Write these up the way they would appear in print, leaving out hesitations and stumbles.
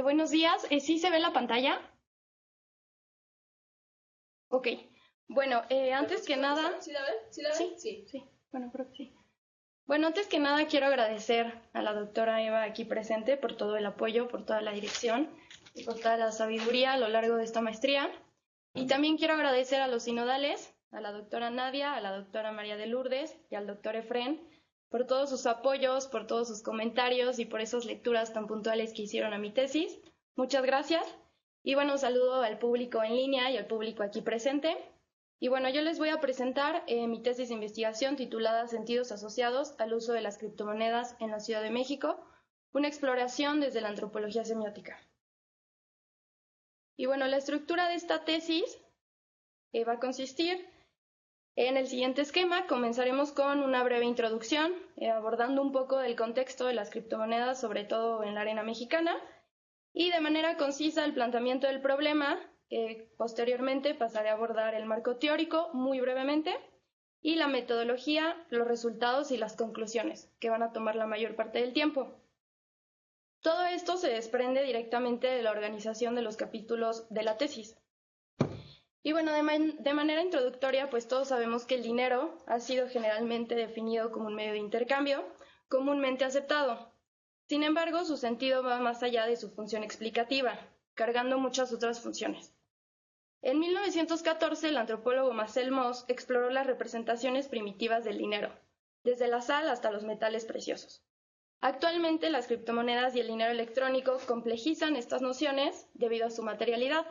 Buenos días. ¿Sí se ve la pantalla? Ok. Bueno, antes que nada... ¿Sí la ven? ¿Sí la ven? Sí. Bueno, creo que sí. Bueno, antes que nada quiero agradecer a la doctora Eva aquí presente por todo el apoyo, por toda la dirección y por toda la sabiduría a lo largo de esta maestría. Y también quiero agradecer a los sinodales, a la doctora Nadia, a la doctora María de Lourdes y al doctor Efrén por todos sus apoyos, por todos sus comentarios y por esas lecturas tan puntuales que hicieron a mi tesis. Muchas gracias. Y bueno, saludo al público en línea y al público aquí presente. Y bueno, yo les voy a presentar mi tesis de investigación titulada Sentidos asociados al uso de las criptomonedas en la Ciudad de México, una exploración desde la antropología semiótica. Y bueno, la estructura de esta tesis va a consistir en el siguiente esquema. Comenzaremos con una breve introducción, abordando un poco del contexto de las criptomonedas, sobre todo en la arena mexicana, y de manera concisa el planteamiento del problema. Posteriormente pasaré a abordar el marco teórico muy brevemente y la metodología, los resultados y las conclusiones, que van a tomar la mayor parte del tiempo. Todo esto se desprende directamente de la organización de los capítulos de la tesis. Y bueno, de manera introductoria, pues todos sabemos que el dinero ha sido generalmente definido como un medio de intercambio, comúnmente aceptado. Sin embargo, su sentido va más allá de su función explicativa, cargando muchas otras funciones. En 1914, el antropólogo Marcel Mauss exploró las representaciones primitivas del dinero, desde la sal hasta los metales preciosos. Actualmente, las criptomonedas y el dinero electrónico complejizan estas nociones debido a su materialidad.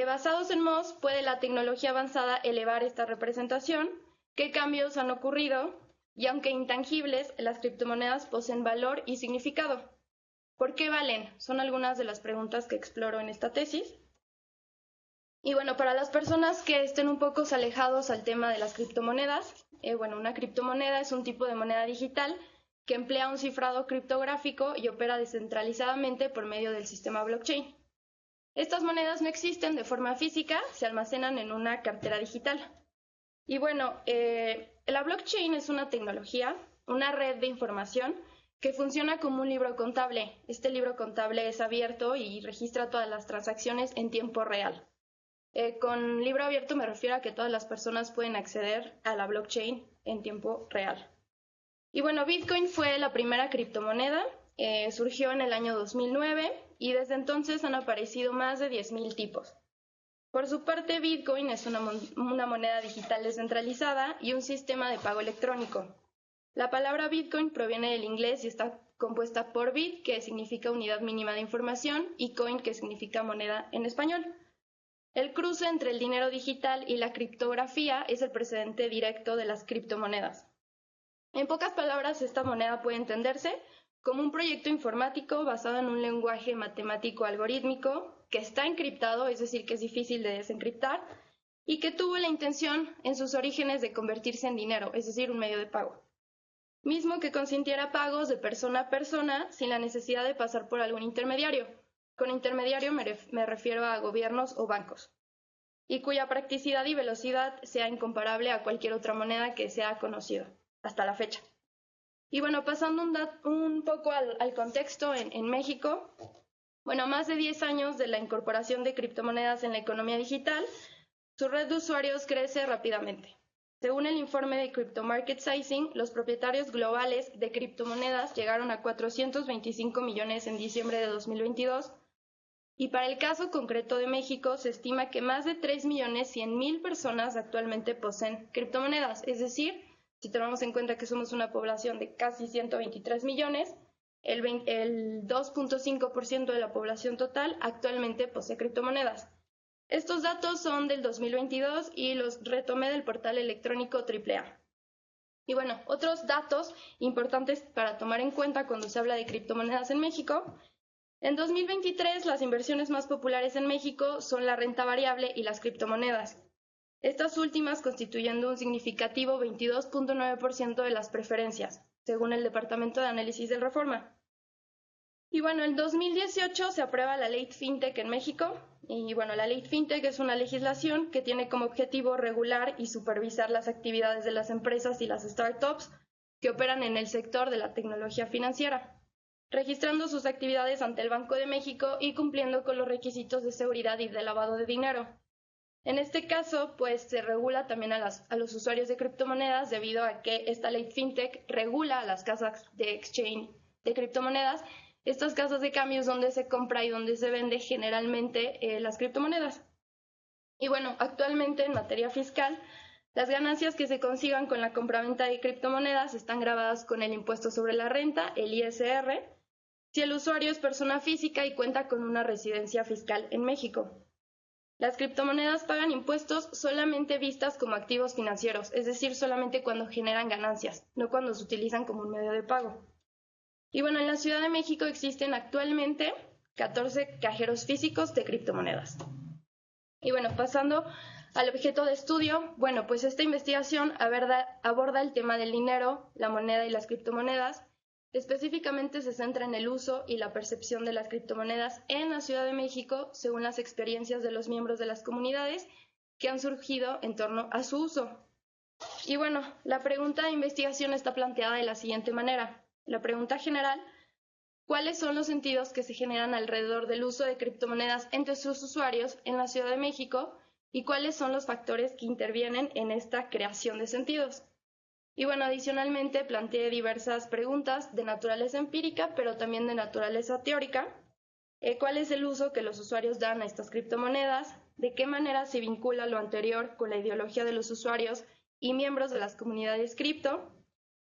Basados en Mauss, puede la tecnología avanzada elevar esta representación. ¿Qué cambios han ocurrido? Y aunque intangibles, las criptomonedas poseen valor y significado. ¿Por qué valen? Son algunas de las preguntas que exploro en esta tesis. Y bueno, para las personas que estén un poco alejados al tema de las criptomonedas, una criptomoneda es un tipo de moneda digital que emplea un cifrado criptográfico y opera descentralizadamente por medio del sistema blockchain. Estas monedas no existen de forma física, se almacenan en una cartera digital. Y bueno, la blockchain es una tecnología, una red de información que funciona como un libro contable. Este libro contable es abierto y registra todas las transacciones en tiempo real. Con libro abierto me refiero a que todas las personas pueden acceder a la blockchain en tiempo real. Y bueno, Bitcoin fue la primera criptomoneda, surgió en el año 2009 y desde entonces han aparecido más de 10,000 tipos. Por su parte, Bitcoin es una moneda digital descentralizada y un sistema de pago electrónico. La palabra Bitcoin proviene del inglés y está compuesta por bit, que significa unidad mínima de información, y coin, que significa moneda en español. El cruce entre el dinero digital y la criptografía es el precedente directo de las criptomonedas. En pocas palabras, esta moneda puede entenderse como un proyecto informático basado en un lenguaje matemático algorítmico que está encriptado, es decir, que es difícil de desencriptar, y que tuvo la intención en sus orígenes de convertirse en dinero, es decir, un medio de pago, mismo que consintiera pagos de persona a persona sin la necesidad de pasar por algún intermediario. Con intermediario me refiero a gobiernos o bancos, y cuya practicidad y velocidad sea incomparable a cualquier otra moneda que se ha conocido hasta la fecha. Y bueno, pasando un poco al contexto en México, bueno, más de 10 años de la incorporación de criptomonedas en la economía digital, su red de usuarios crece rápidamente. Según el informe de Crypto Market Sizing, los propietarios globales de criptomonedas llegaron a 425 millones en diciembre de 2022, y para el caso concreto de México se estima que más de 3.100.000 personas actualmente poseen criptomonedas, es decir, si tomamos en cuenta que somos una población de casi 123 millones, el 2.5% de la población total actualmente posee criptomonedas. Estos datos son del 2022 y los retomé del portal electrónico AAA. Y bueno, otros datos importantes para tomar en cuenta cuando se habla de criptomonedas en México. En 2023, las inversiones más populares en México son la renta variable y las criptomonedas. Estas últimas constituyendo un significativo 22.9% de las preferencias, según el Departamento de Análisis del Reforma. Y bueno, en 2018 se aprueba la Ley FinTech en México. Y bueno, la Ley FinTech es una legislación que tiene como objetivo regular y supervisar las actividades de las empresas y las startups que operan en el sector de la tecnología financiera. registrando sus actividades ante el Banco de México y cumpliendo con los requisitos de seguridad y de lavado de dinero. En este caso, pues se regula también a los usuarios de criptomonedas debido a que esta ley FinTech regula a las casas de exchange de criptomonedas, estas casas de cambios donde se compra y donde se vende generalmente las criptomonedas. Y bueno, actualmente en materia fiscal, las ganancias que se consigan con la compraventa de criptomonedas están grabadas con el impuesto sobre la renta, el ISR, si el usuario es persona física y cuenta con una residencia fiscal en México. Las criptomonedas pagan impuestos solamente vistas como activos financieros, es decir, solamente cuando generan ganancias, no cuando se utilizan como un medio de pago. Y bueno, en la Ciudad de México existen actualmente 14 cajeros físicos de criptomonedas. Y bueno, pasando al objeto de estudio, bueno, pues esta investigación aborda el tema del dinero, la moneda y las criptomonedas. Específicamente se centra en el uso y la percepción de las criptomonedas en la Ciudad de México según las experiencias de los miembros de las comunidades que han surgido en torno a su uso. Y bueno, la pregunta de investigación está planteada de la siguiente manera. La pregunta general: ¿cuáles son los sentidos que se generan alrededor del uso de criptomonedas entre sus usuarios en la Ciudad de México y cuáles son los factores que intervienen en esta creación de sentidos? Y bueno, adicionalmente planteé diversas preguntas de naturaleza empírica, pero también de naturaleza teórica. ¿Cuál es el uso que los usuarios dan a estas criptomonedas? ¿De qué manera se vincula lo anterior con la ideología de los usuarios y miembros de las comunidades cripto?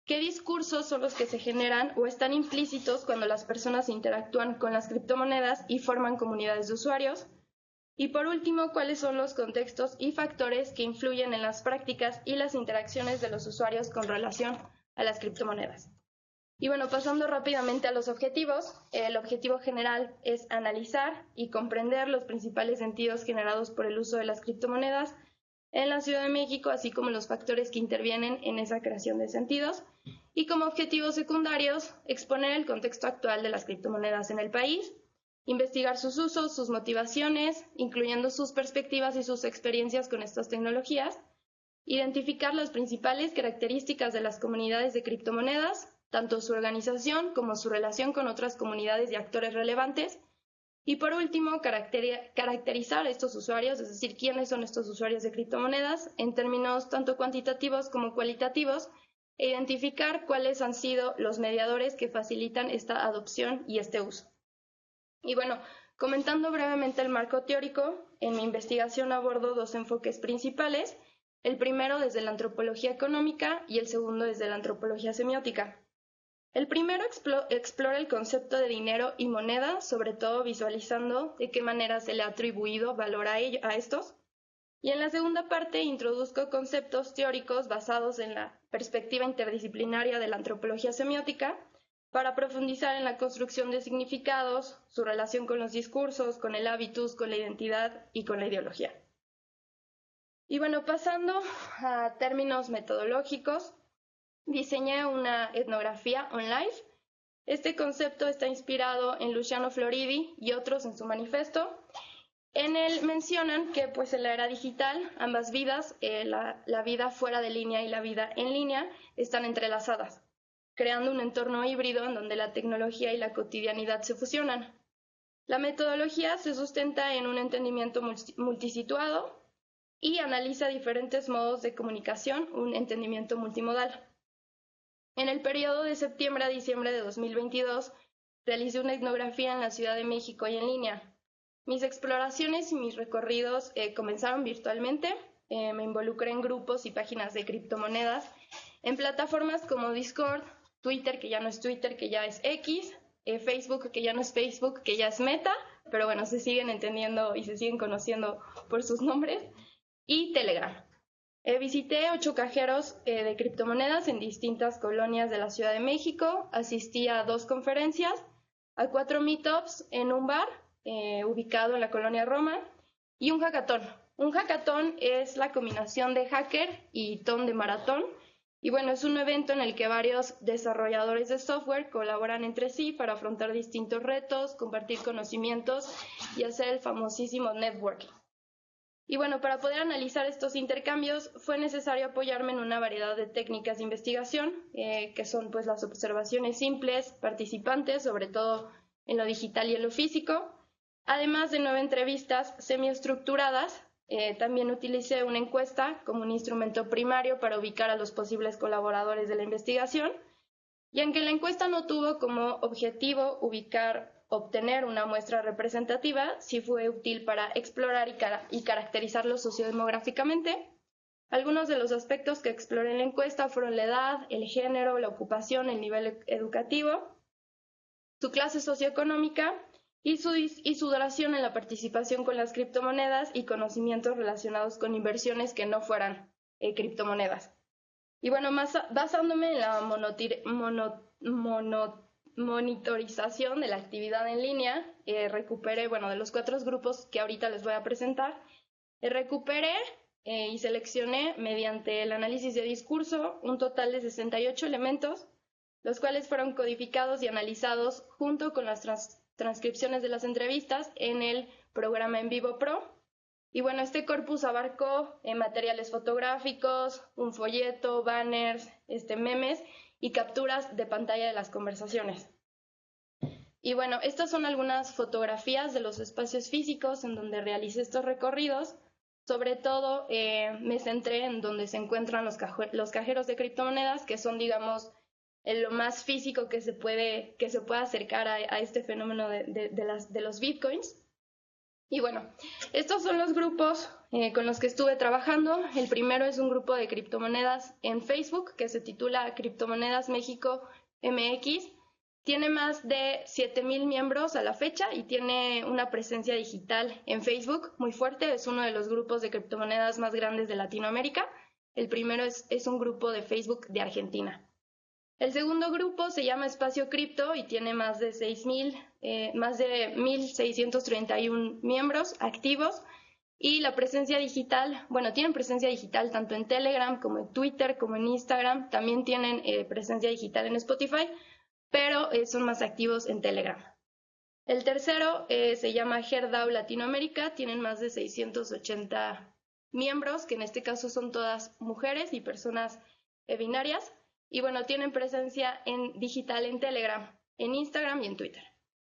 ¿Qué discursos son los que se generan o están implícitos cuando las personas interactúan con las criptomonedas y forman comunidades de usuarios? Y por último, ¿cuáles son los contextos y factores que influyen en las prácticas y las interacciones de los usuarios con relación a las criptomonedas? Y bueno, pasando rápidamente a los objetivos, el objetivo general es analizar y comprender los principales sentidos generados por el uso de las criptomonedas en la Ciudad de México, así como los factores que intervienen en esa creación de sentidos. Y como objetivos secundarios, exponer el contexto actual de las criptomonedas en el país, investigar sus usos, sus motivaciones, incluyendo sus perspectivas y sus experiencias con estas tecnologías, identificar las principales características de las comunidades de criptomonedas, tanto su organización como su relación con otras comunidades y actores relevantes, y por último, caracterizar a estos usuarios, es decir, quiénes son estos usuarios de criptomonedas en términos tanto cuantitativos como cualitativos, e identificar cuáles han sido los mediadores que facilitan esta adopción y este uso. Y bueno, comentando brevemente el marco teórico, en mi investigación abordo dos enfoques principales, el primero desde la antropología económica y el segundo desde la antropología semiótica. El primero explora el concepto de dinero y moneda, sobre todo visualizando de qué manera se le ha atribuido valor a estos. Y en la segunda parte introduzco conceptos teóricos basados en la perspectiva interdisciplinaria de la antropología semiótica, para profundizar en la construcción de significados, su relación con los discursos, con el hábitus, con la identidad y con la ideología. Y bueno, pasando a términos metodológicos, diseñé una etnografía online. Este concepto está inspirado en Luciano Floridi y otros en su manifiesto. En él mencionan que pues en la era digital ambas vidas, la vida fuera de línea y la vida en línea, están entrelazadas, creando un entorno híbrido en donde la tecnología y la cotidianidad se fusionan. La metodología se sustenta en un entendimiento multisituado y analiza diferentes modos de comunicación, un entendimiento multimodal. En el periodo de septiembre a diciembre de 2022, realicé una etnografía en la Ciudad de México y en línea. Mis exploraciones y mis recorridos comenzaron virtualmente. Me involucré en grupos y páginas de criptomonedas, en plataformas como Discord, Twitter, que ya no es Twitter, que ya es X, Facebook, que ya no es Facebook, que ya es Meta, pero bueno, se siguen entendiendo y se siguen conociendo por sus nombres, y Telegram. Visité 8 cajeros de criptomonedas en distintas colonias de la Ciudad de México, asistí a 2 conferencias, a 4 meetups en un bar ubicado en la colonia Roma, y un hackathon. Un hackathon es la combinación de hacker y ton de maratón. Y bueno, es un evento en el que varios desarrolladores de software colaboran entre sí para afrontar distintos retos, compartir conocimientos y hacer el famosísimo networking. Y bueno, para poder analizar estos intercambios fue necesario apoyarme en una variedad de técnicas de investigación, que son pues las observaciones simples, participantes, sobre todo en lo digital y en lo físico, además de 9 entrevistas semiestructuradas. También utilicé una encuesta como un instrumento primario para ubicar a los posibles colaboradores de la investigación, y aunque la encuesta no tuvo como objetivo obtener una muestra representativa, sí fue útil para explorar y caracterizarlos sociodemográficamente. Algunos de los aspectos que exploré en la encuesta fueron la edad, el género, la ocupación, el nivel educativo, su clase socioeconómica y su duración en la participación con las criptomonedas y conocimientos relacionados con inversiones que no fueran criptomonedas. Y bueno, basándome en la monitorización de la actividad en línea, recuperé, bueno, de los 4 grupos que ahorita les voy a presentar, recuperé y seleccioné mediante el análisis de discurso un total de 68 elementos, los cuales fueron codificados y analizados junto con las transcripciones de las entrevistas en el programa En Vivo Pro. Y bueno, este corpus abarcó materiales fotográficos, un folleto, banners, memes y capturas de pantalla de las conversaciones. Y bueno, estas son algunas fotografías de los espacios físicos en donde realicé estos recorridos. Sobre todo me centré en donde se encuentran los cajeros de criptomonedas, que son, digamos, lo más físico que se puede acercar a este fenómeno de los bitcoins. Y bueno, estos son los grupos con los que estuve trabajando. El primero es un grupo de criptomonedas en Facebook que se titula Criptomonedas México MX. Tiene más de 7,000 miembros a la fecha y tiene una presencia digital en Facebook muy fuerte. Es uno de los grupos de criptomonedas más grandes de Latinoamérica. El primero es un grupo de Facebook de Argentina. El segundo grupo se llama Espacio Cripto y tiene más de 1,631 miembros activos, y la presencia digital, bueno, tienen presencia digital tanto en Telegram como en Twitter como en Instagram. También tienen presencia digital en Spotify, pero son más activos en Telegram. El tercero se llama HerdDAO Latinoamérica, tienen más de 680 miembros, que en este caso son todas mujeres y personas binarias. Y bueno, tienen presencia digital en Telegram, en Instagram y en Twitter.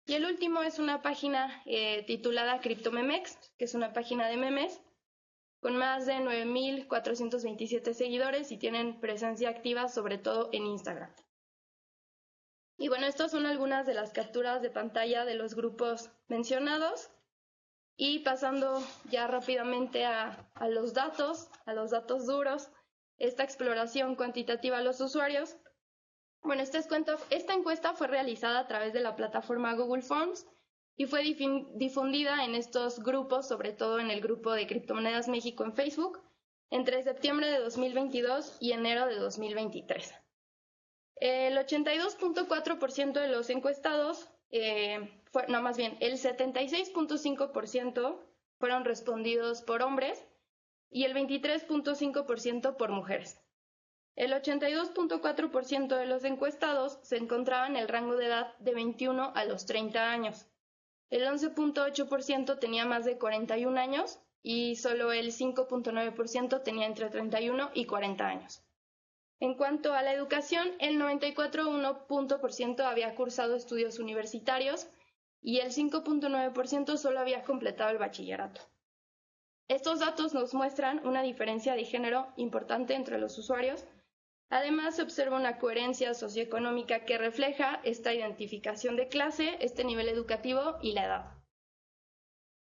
Y el último es una página titulada CryptoMemex, que es una página de memes, con más de 9,427 seguidores y tienen presencia activa sobre todo en Instagram. Y bueno, estas son algunas de las capturas de pantalla de los grupos mencionados. Y pasando ya rápidamente a los datos duros, esta exploración cuantitativa a los usuarios. Bueno, esta encuesta fue realizada a través de la plataforma Google Forms y fue difundida en estos grupos, sobre todo en el grupo de Criptomonedas México en Facebook, entre septiembre de 2022 y enero de 2023. El 82.4% de los encuestados, el 76.5% fueron respondidos por hombres y el 23.5% por mujeres. El 82.4% de los encuestados se encontraba en el rango de edad de 21 a los 30 años. El 11.8% tenía más de 41 años y solo el 5.9% tenía entre 31 y 40 años. En cuanto a la educación, el 94.1% había cursado estudios universitarios y el 5.9% solo había completado el bachillerato. Estos datos nos muestran una diferencia de género importante entre los usuarios. Además, se observa una coherencia socioeconómica que refleja esta identificación de clase, este nivel educativo y la edad.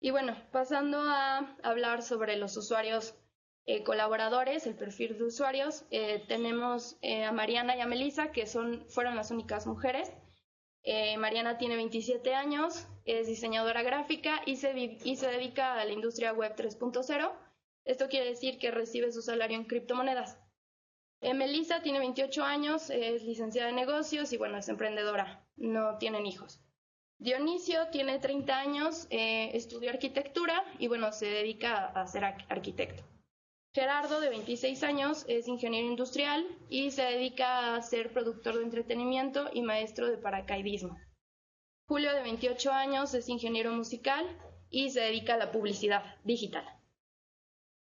Y bueno, pasando a hablar sobre los usuarios colaboradores, el perfil de usuarios, tenemos a Mariana y a Melissa, que fueron las únicas mujeres. Mariana tiene 27 años, es diseñadora gráfica y se dedica a la industria web 3.0. Esto quiere decir que recibe su salario en criptomonedas. Melissa tiene 28 años, es licenciada en negocios y bueno, es emprendedora, no tienen hijos. Dionisio tiene 30 años, estudió arquitectura y bueno, se dedica a ser arquitecto. Gerardo, de 26 años, es ingeniero industrial y se dedica a ser productor de entretenimiento y maestro de paracaidismo. Julio, de 28 años, es ingeniero musical y se dedica a la publicidad digital.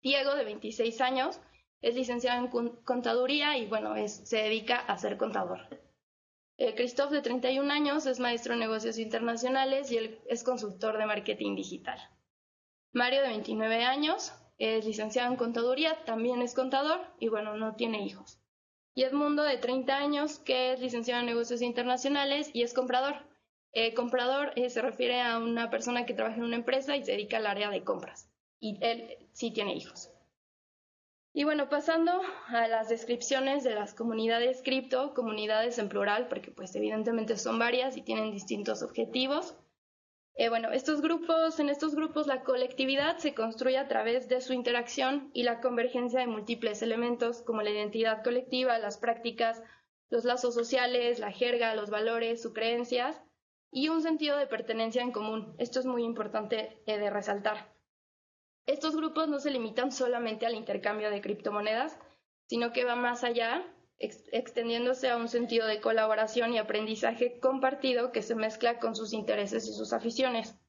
Diego, de 26 años, es licenciado en contaduría y bueno, se dedica a ser contador. Christoph, de 31 años, es maestro en negocios internacionales y él es consultor de marketing digital. Mario, de 29 años, es licenciado en contaduría, también es contador y bueno, no tiene hijos. Y Edmundo, de 30 años, que es licenciado en negocios internacionales y es comprador. Comprador se refiere a una persona que trabaja en una empresa y se dedica al área de compras. Y él sí tiene hijos. Y bueno, pasando a las descripciones de las comunidades cripto, comunidades en plural, porque pues evidentemente son varias y tienen distintos objetivos. En estos grupos la colectividad se construye a través de su interacción y la convergencia de múltiples elementos como la identidad colectiva, las prácticas, los lazos sociales, la jerga, los valores, sus creencias y un sentido de pertenencia en común. Esto es muy importante de resaltar. Estos grupos no se limitan solamente al intercambio de criptomonedas, sino que va más allá, extendiéndose a un sentido de colaboración y aprendizaje compartido que se mezcla con sus intereses y sus aficiones.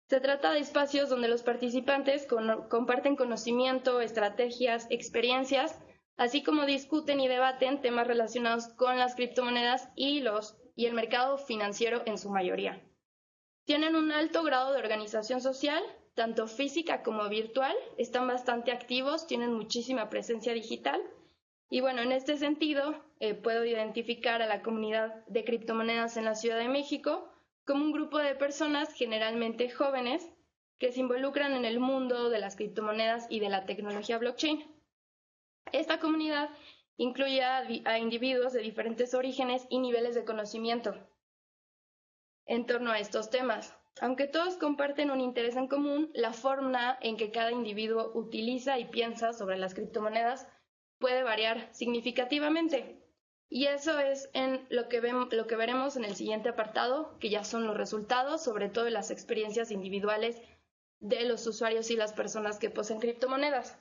Se trata de espacios donde los participantes comparten conocimiento, estrategias, experiencias, así como discuten y debaten temas relacionados con las criptomonedas y el mercado financiero en su mayoría. Tienen un alto grado de organización social, tanto física como virtual, están bastante activos, tienen muchísima presencia digital. Y bueno, en este sentido, puedo identificar a la comunidad de criptomonedas en la Ciudad de México como un grupo de personas generalmente jóvenes que se involucran en el mundo de las criptomonedas y de la tecnología blockchain. Esta comunidad incluye a individuos de diferentes orígenes y niveles de conocimiento en torno a estos temas. Aunque todos comparten un interés en común, la forma en que cada individuo utiliza y piensa sobre las criptomonedas puede variar significativamente. Y eso es lo que veremos en el siguiente apartado, que ya son los resultados, sobre todo de las experiencias individuales de los usuarios y las personas que poseen criptomonedas.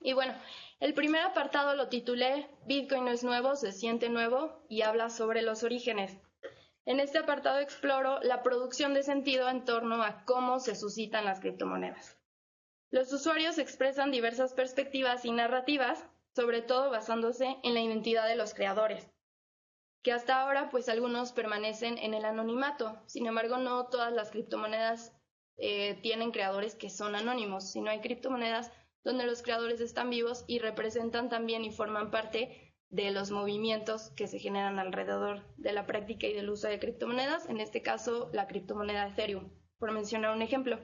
Y bueno, el primer apartado lo titulé Bitcoin no es nuevo, se siente nuevo y habla sobre los orígenes. En este apartado exploro la producción de sentido en torno a cómo se suscitan las criptomonedas. Los usuarios expresan diversas perspectivas y narrativas, sobre todo basándose en la identidad de los creadores, que hasta ahora pues algunos permanecen en el anonimato. Sin embargo, no todas las criptomonedas tienen creadores que son anónimos, sino hay criptomonedas donde los creadores están vivos y representan también y forman parte de los movimientos que se generan alrededor de la práctica y del uso de criptomonedas, en este caso la criptomoneda Ethereum, por mencionar un ejemplo.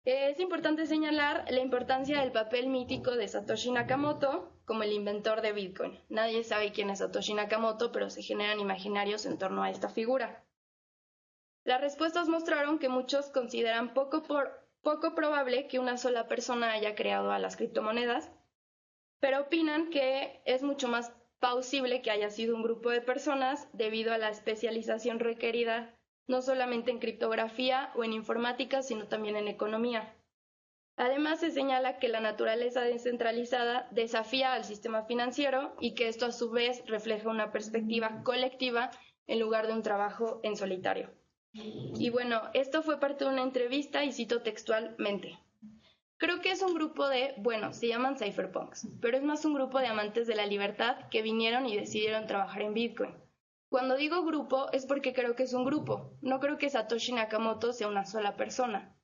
Es importante señalar la importancia del papel mítico de Satoshi Nakamoto como el inventor de Bitcoin. Nadie sabe quién es Satoshi Nakamoto, pero se generan imaginarios en torno a esta figura. Las respuestas mostraron que muchos consideran poco probable que una sola persona haya creado a las criptomonedas, pero opinan que es mucho más plausible que haya sido un grupo de personas debido a la especialización requerida no solamente en criptografía o en informática, sino también en economía. Además, se señala que la naturaleza descentralizada desafía al sistema financiero y que esto a su vez refleja una perspectiva colectiva en lugar de un trabajo en solitario. Y bueno, esto fue parte de una entrevista y cito textualmente. Creo que es un grupo se llaman cypherpunks, pero es más un grupo de amantes de la libertad que vinieron y decidieron trabajar en Bitcoin. Cuando digo grupo es porque creo que es un grupo, no creo que Satoshi Nakamoto sea una sola persona.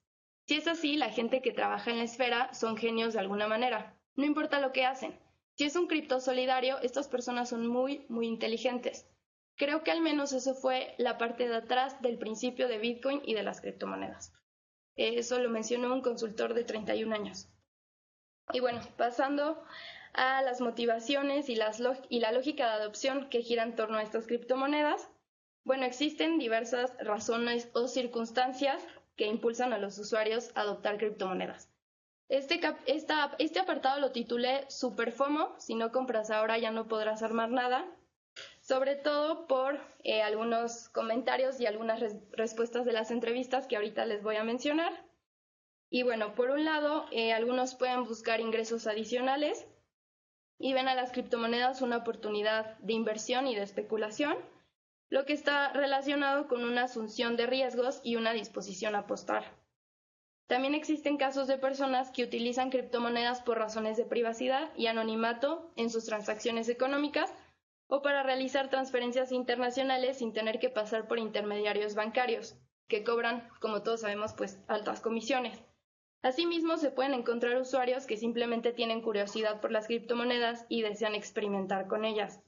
Si es así, la gente que trabaja en la esfera son genios de alguna manera, no importa lo que hacen. Si es un cripto solidario, estas personas son muy, muy inteligentes. Creo que al menos eso fue la parte de atrás del principio de Bitcoin y de las criptomonedas. Eso lo mencionó un consultor de 31 años. Y bueno, pasando a las motivaciones y la lógica de adopción que gira en torno a estas criptomonedas. Bueno, existen diversas razones o circunstancias que impulsan a los usuarios a adoptar criptomonedas. Este apartado lo titulé Super FOMO, si no compras ahora ya no podrás armar nada, sobre todo por algunos comentarios y algunas respuestas de las entrevistas que ahorita les voy a mencionar. Y bueno, por un lado, algunos pueden buscar ingresos adicionales y ven a las criptomonedas una oportunidad de inversión y de especulación, lo que está relacionado con una asunción de riesgos y una disposición a apostar. También existen casos de personas que utilizan criptomonedas por razones de privacidad y anonimato en sus transacciones económicas o para realizar transferencias internacionales sin tener que pasar por intermediarios bancarios, que cobran, como todos sabemos, pues altas comisiones. Asimismo, se pueden encontrar usuarios que simplemente tienen curiosidad por las criptomonedas y desean experimentar con ellas.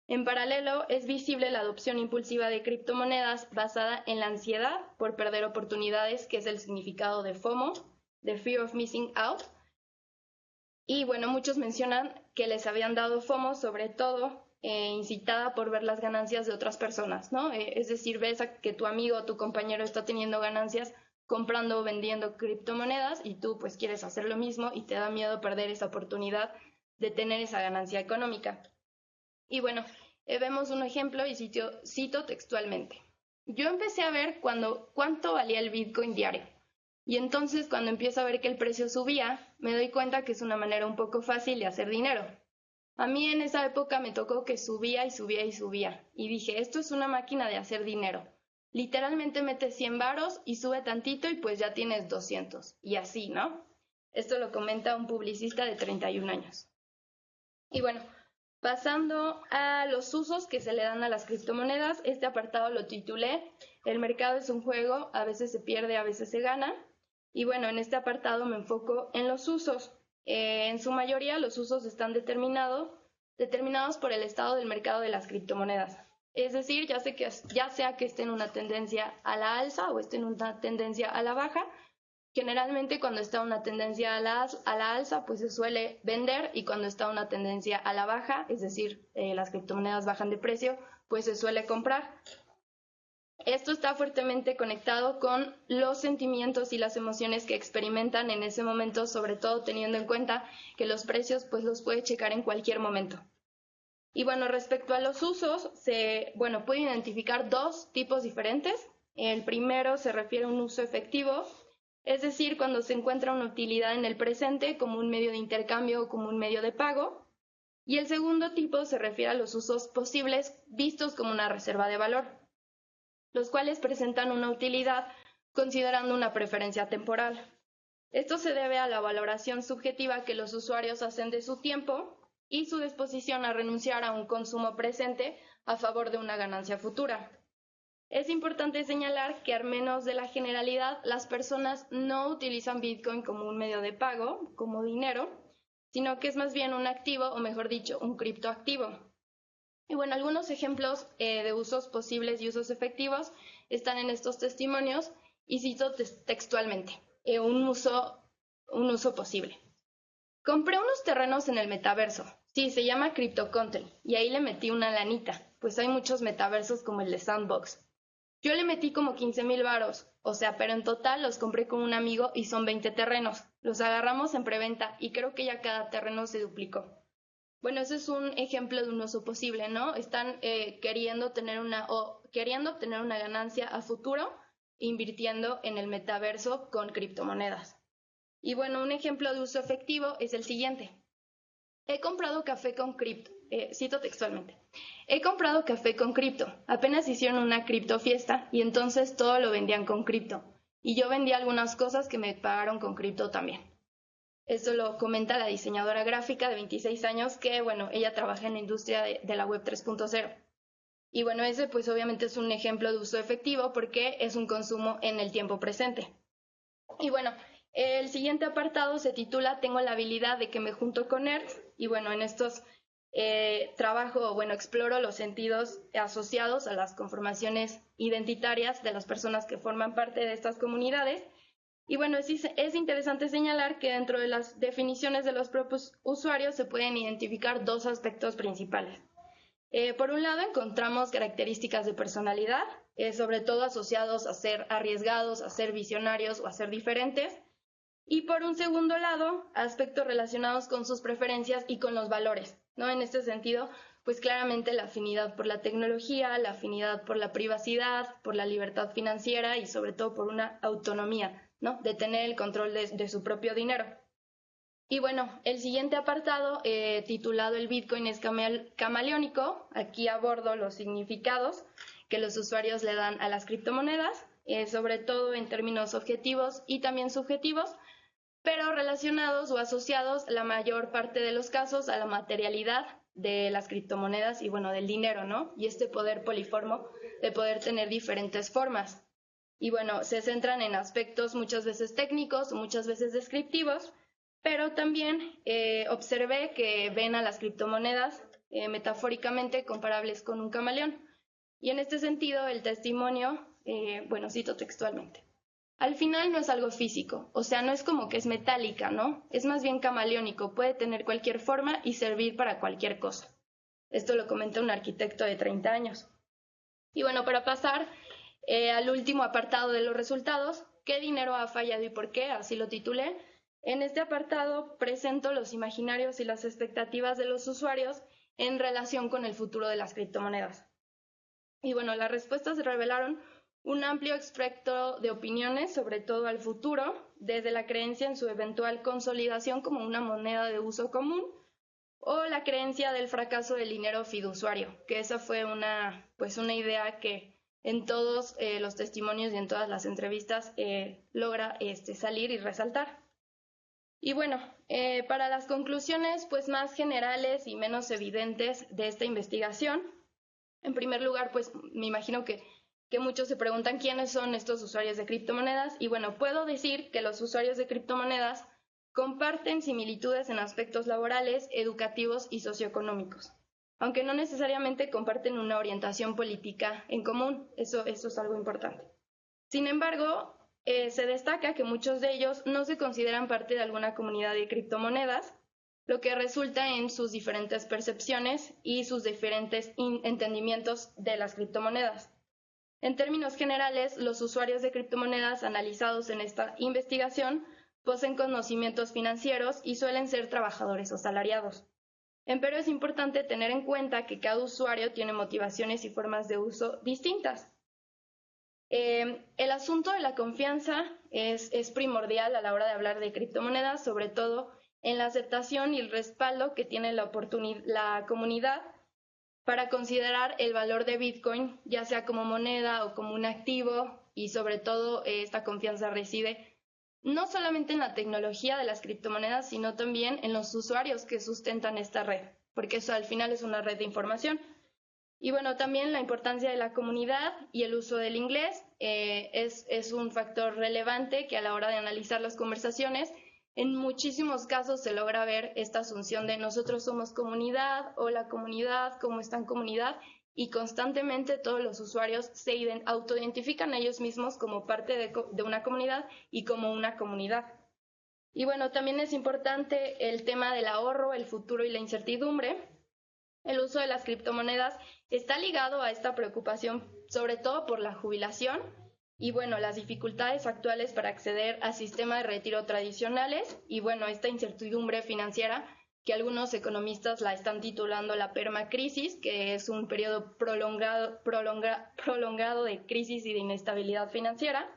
En paralelo, es visible la adopción impulsiva de criptomonedas basada en la ansiedad por perder oportunidades, que es el significado de FOMO, de Fear of Missing Out. Y bueno, muchos mencionan que les habían dado FOMO, sobre todo incitada por ver las ganancias de otras personas, ¿no? Es decir, ves a que tu amigo o tu compañero está teniendo ganancias comprando o vendiendo criptomonedas y tú pues quieres hacer lo mismo y te da miedo perder esa oportunidad de tener esa ganancia económica. Y bueno, vemos un ejemplo y cito textualmente. Yo empecé a ver cuánto valía el Bitcoin diario. Y entonces cuando empiezo a ver que el precio subía, me doy cuenta que es una manera un poco fácil de hacer dinero. A mí en esa época me tocó que subía y subía y subía. Y dije, esto es una máquina de hacer dinero. Literalmente metes 100 varos y sube tantito y pues ya tienes 200. Y así, ¿no? Esto lo comenta un publicista de 31 años. Y bueno, pasando a los usos que se le dan a las criptomonedas, este apartado lo titulé El mercado es un juego, a veces se pierde, a veces se gana. Y bueno, en este apartado me enfoco en los usos. En su mayoría los usos están determinados por el estado del mercado de las criptomonedas. Es decir, ya sea que esté en una tendencia a la alza o esté en una tendencia a la baja. Generalmente cuando está una tendencia a la alza, pues se suele vender, y cuando está una tendencia a la baja, es decir, las criptomonedas bajan de precio, pues se suele comprar. Esto está fuertemente conectado con los sentimientos y las emociones que experimentan en ese momento, sobre todo teniendo en cuenta que los precios pues los puede checar en cualquier momento. Y bueno, respecto a los usos, puede identificar dos tipos diferentes. El primero se refiere a un uso efectivo, es decir, cuando se encuentra una utilidad en el presente como un medio de intercambio o como un medio de pago. Y el segundo tipo se refiere a los usos posibles vistos como una reserva de valor, los cuales presentan una utilidad considerando una preferencia temporal. Esto se debe a la valoración subjetiva que los usuarios hacen de su tiempo y su disposición a renunciar a un consumo presente a favor de una ganancia futura. Es importante señalar que, al menos de la generalidad, las personas no utilizan Bitcoin como un medio de pago, como dinero, sino que es más bien un activo, o mejor dicho, un criptoactivo. Y bueno, algunos ejemplos de usos posibles y usos efectivos están en estos testimonios, y cito textualmente, un uso posible. Compré unos terrenos en el metaverso. Sí, se llama CryptoContent, y ahí le metí una lanita, pues hay muchos metaversos como el de Sandbox. Yo le metí como 15,000 varos, pero en total los compré con un amigo y son 20 terrenos. Los agarramos en preventa y creo que ya cada terreno se duplicó. Bueno, ese es un ejemplo de un uso posible, ¿no? Están queriendo obtener una ganancia a futuro invirtiendo en el metaverso con criptomonedas. Y bueno, un ejemplo de uso efectivo es el siguiente. He comprado café con cripto. Cito textualmente. He comprado café con cripto. Apenas hicieron una cripto fiesta y entonces todo lo vendían con cripto. Y yo vendía algunas cosas que me pagaron con cripto también. Esto lo comenta la diseñadora gráfica de 26 años que, bueno, ella trabaja en la industria de la web 3.0. Y bueno, ese pues obviamente es un ejemplo de uso efectivo porque es un consumo en el tiempo presente. Y bueno, el siguiente apartado se titula Tengo la habilidad de que me junto con nerds. Y bueno, en estos exploro los sentidos asociados a las conformaciones identitarias de las personas que forman parte de estas comunidades. Y bueno, es interesante señalar que dentro de las definiciones de los propios usuarios se pueden identificar dos aspectos principales. Por un lado, encontramos características de personalidad, sobre todo asociados a ser arriesgados, a ser visionarios o a ser diferentes. Y por un segundo lado, aspectos relacionados con sus preferencias y con los valores, ¿no? En este sentido, pues claramente la afinidad por la tecnología, la afinidad por la privacidad, por la libertad financiera y sobre todo por una autonomía, ¿no? De tener el control de su propio dinero. Y bueno, el siguiente apartado, titulado El Bitcoin es camaleónico, aquí abordo los significados que los usuarios le dan a las criptomonedas. sobre todo en términos objetivos y también subjetivos, pero relacionados o asociados la mayor parte de los casos a la materialidad de las criptomonedas y bueno, del dinero, ¿no? Y este poder poliformo de poder tener diferentes formas. Y bueno, se centran en aspectos muchas veces técnicos, muchas veces descriptivos, pero también observé que ven a las criptomonedas metafóricamente comparables con un camaleón. Y en este sentido, el testimonio, bueno, cito textualmente. Al final no es algo físico, o sea, no es como que es metálica, ¿no? Es más bien camaleónico, puede tener cualquier forma y servir para cualquier cosa. Esto lo comenta un arquitecto de 30 años. Y bueno, para pasar al último apartado de los resultados, ¿qué dinero ha fallado y por qué? Así lo titulé. En este apartado presento los imaginarios y las expectativas de los usuarios en relación con el futuro de las criptomonedas. Y bueno, las respuestas revelaron un amplio espectro de opiniones, sobre todo al futuro, desde la creencia en su eventual consolidación como una moneda de uso común o la creencia del fracaso del dinero fiduciario, que esa fue una idea que en todos los testimonios y en todas las entrevistas logra salir y resaltar. Y bueno, para las conclusiones pues más generales y menos evidentes de esta investigación, en primer lugar, pues me imagino que muchos se preguntan quiénes son estos usuarios de criptomonedas y bueno, puedo decir que los usuarios de criptomonedas comparten similitudes en aspectos laborales, educativos y socioeconómicos, aunque no necesariamente comparten una orientación política en común, eso es algo importante. Sin embargo, se destaca que muchos de ellos no se consideran parte de alguna comunidad de criptomonedas, lo que resulta en sus diferentes percepciones y sus diferentes entendimientos de las criptomonedas. En términos generales, los usuarios de criptomonedas analizados en esta investigación poseen conocimientos financieros y suelen ser trabajadores o asalariados. Empero es importante tener en cuenta que cada usuario tiene motivaciones y formas de uso distintas. El asunto de la confianza es primordial a la hora de hablar de criptomonedas, sobre todo en la aceptación y el respaldo que tiene la comunidad para considerar el valor de Bitcoin, ya sea como moneda o como un activo, y sobre todo esta confianza reside no solamente en la tecnología de las criptomonedas, sino también en los usuarios que sustentan esta red, porque eso al final es una red de información. Y bueno, también la importancia de la comunidad y el uso del inglés es un factor relevante que a la hora de analizar las conversaciones, en muchísimos casos se logra ver esta asunción de nosotros somos comunidad o la comunidad como está en comunidad y constantemente todos los usuarios se autoidentifican a ellos mismos como parte de una comunidad y como una comunidad. Y bueno, también es importante el tema del ahorro, el futuro y la incertidumbre. El uso de las criptomonedas está ligado a esta preocupación, sobre todo por la jubilación y bueno, las dificultades actuales para acceder a sistemas de retiro tradicionales y bueno, esta incertidumbre financiera que algunos economistas la están titulando la permacrisis, que es un periodo prolongado de crisis y de inestabilidad financiera.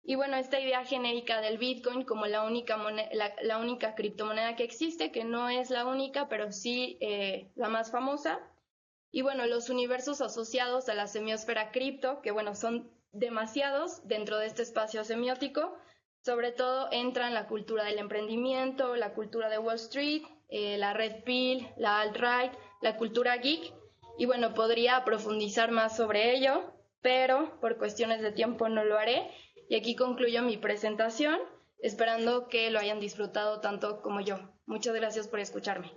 Y bueno, esta idea genérica del Bitcoin como la única criptomoneda que existe, que no es la única, pero sí la más famosa. Y bueno, los universos asociados a la semiosfera cripto, que bueno, son demasiados dentro de este espacio semiótico. Sobre todo entran la cultura del emprendimiento, la cultura de Wall Street, la Red Pill, la alt-right, la cultura geek. Y bueno, podría profundizar más sobre ello, pero por cuestiones de tiempo no lo haré. Y aquí concluyo mi presentación, esperando que lo hayan disfrutado tanto como yo. Muchas gracias por escucharme.